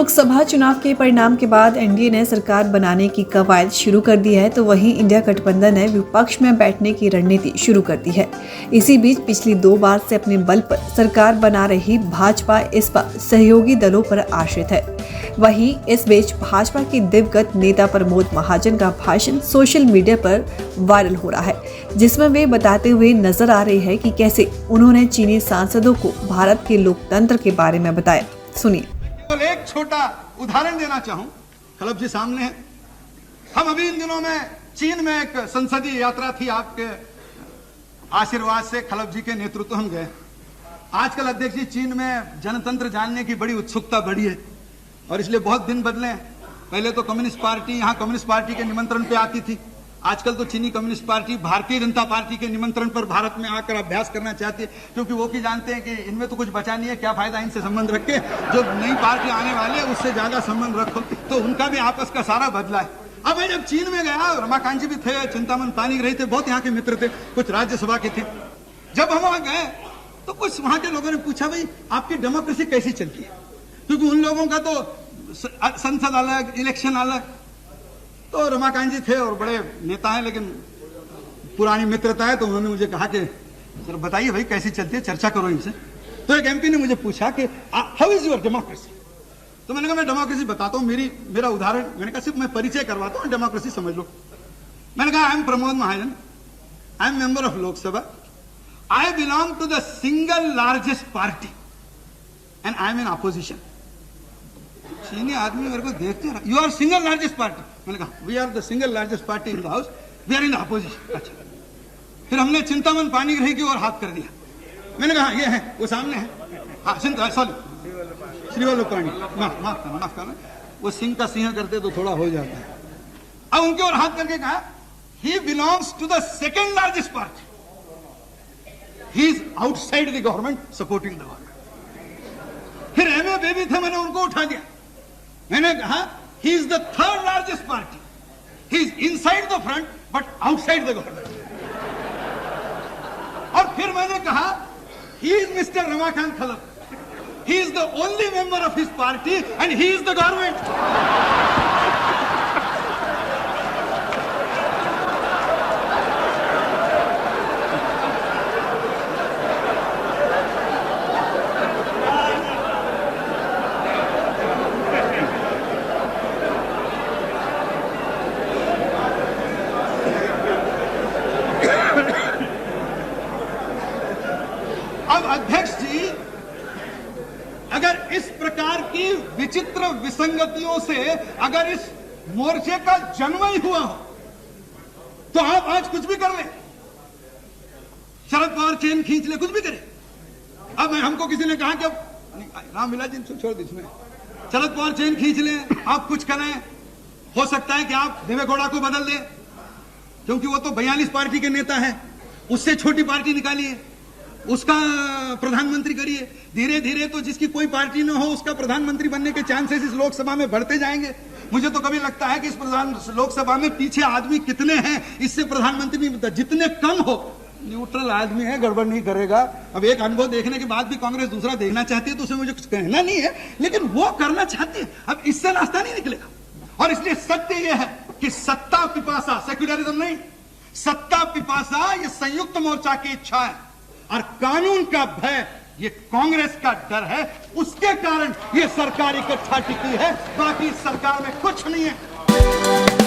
लोकसभा चुनाव के परिणाम के बाद एनडीए ने सरकार बनाने की कवायद शुरू कर दी है, तो वहीं इंडिया गठबंधन ने विपक्ष में बैठने की रणनीति शुरू कर दी है। इसी बीच पिछली 2 बार से अपने बल पर सरकार बना रही भाजपा इस बार सहयोगी दलों पर आश्रित है। वहीं इस बीच भाजपा के दिवंगत नेता प्रमोद महाजन का भाषण सोशल मीडिया पर वायरल हो रहा है, जिसमें वे बताते हुए नजर आ रहे हैं कि कैसे उन्होंने चीनी सांसदों को भारत के लोकतंत्र के बारे में बताया। सुनिए। एक छोटा उदाहरण देना चाहूं, खलब जी सामने है। हम अभी इन दिनों में चीन में एक संसदीय यात्रा थी, आपके आशीर्वाद से खलब जी के नेतृत्व हम गए। आजकल अध्यक्ष जी चीन में जनतंत्र जानने की बड़ी उत्सुकता बढ़ी है और इसलिए बहुत दिन बदले हैं। पहले तो कम्युनिस्ट पार्टी यहाँ कम्युनिस्ट पार्टी के निमंत्रण पे आती थी, आजकल तो चीनी communist party Bharatiya Janata party के निमंत्रण पर भारत में आकर अभ्यास करना चाहती है, क्योंकि वो भी जानते हैं कि इनमें तो कुछ बचा नहीं है, क्या फायदा इनसे संबंध रख के, जो नई पार्टी आने वाली है उससे ज्यादा संबंध रखो। तो उनका भी आपस का सारा बदला है। अब मैं जब चीन में गया, रमाकांत जी भी थे, चिंतामन पानीग्राही थे, बहुत यहाँ के मित्र थे, कुछ राज्यसभा के थे। जब हम वहां गए तो कुछ वहां के लोगों ने पूछा, भाई आपकी डेमोक्रेसी कैसी चलती है, क्योंकि उन लोगों का तो संसद अलग, इलेक्शन अलग। तो रमाकांत जी थे और बड़े नेता हैं, लेकिन पुरानी मित्रता है, तो उन्होंने मुझे कहा कि सर बताइए भाई कैसी चलती है, चर्चा करो इनसे। तो एक एमपी ने मुझे पूछा कि हाउ इज योर डेमोक्रेसी। तो मैंने कहा मैं डेमोक्रेसी बताता हूँ, मेरा उदाहरण, मैंने कहा सिर्फ मैं परिचय करवाता हूँ, डेमोक्रेसी समझ लो। मैंने कहा I am Pramod Mahajan, I am member of Lok Sabha, I belong to the single largest party and I am in opposition. चीनी आदमी मेरे को देखते रहा, you are single largest party. मैंने कहा we are the single largest party in the house, we are in the opposition. अच्छा, फिर हमने चिंतामन पानीग्राही की ओर हाथ कर दिया। मैंने कहा ये है, वो सामने है, हाँ सॉरी श्रीवल्लभ पाणी, माफ करना, वो सिंह का सिंह करते तो थोड़ा हो जाता है। अब उनकी ओर हाथ करके कहा he belongs to the second largest party, he is outside the government supporting the government. फिर एमए बेबी थे, मैंने उनको उठा दिया। मैंने कहा he is the third largest party, he is inside the front but outside the government। और फिर मैंने कहा he is Mr. Ramakant Khalab, he is the only member of his party and he is the government। अब अध्यक्ष जी, अगर इस प्रकार की विचित्र विसंगतियों से अगर इस मोर्चे का जन्म ही हुआ हो, तो आप आज कुछ भी कर ले, शरद पवार चेन खींच ले, कुछ भी करे। अब हमको किसी ने कहा कि रामविलास जी छोड़ दी, इसमें शरद पवार चेन खींच ले, आप कुछ करें, हो सकता है कि आप देवेगौड़ा को बदल दें, क्योंकि वो तो 42 पार्टी के नेता है, उससे छोटी पार्टी निकालिए, उसका प्रधानमंत्री करिए। धीरे धीरे तो जिसकी कोई पार्टी न हो उसका प्रधानमंत्री बनने के चांसेस इस लोकसभा में बढ़ते जाएंगे। मुझे तो कभी लगता है कि इस लोकसभा में पीछे आदमी कितने हैं इससे प्रधानमंत्री नहीं बनता, जितने कम हो। न्यूट्रल आदमी है, गड़बड़ नहीं करेगा। अब एक अनुभव देखने के बाद भी कांग्रेस दूसरा देखना चाहती है, तो उसे मुझे कुछ कहना नहीं है, लेकिन वो करना चाहती है। अब इससे रास्ता नहीं निकलेगा। और इसलिए सत्य यह है कि सत्ता पिपासा, सेक्युलरिज्म नहीं, सत्ता पिपासा ये संयुक्त मोर्चा की इच्छा है और कानून का भय ये कांग्रेस का डर है। उसके कारण ये सरकार इकट्ठा टिकी है, बाकी सरकार में कुछ नहीं है।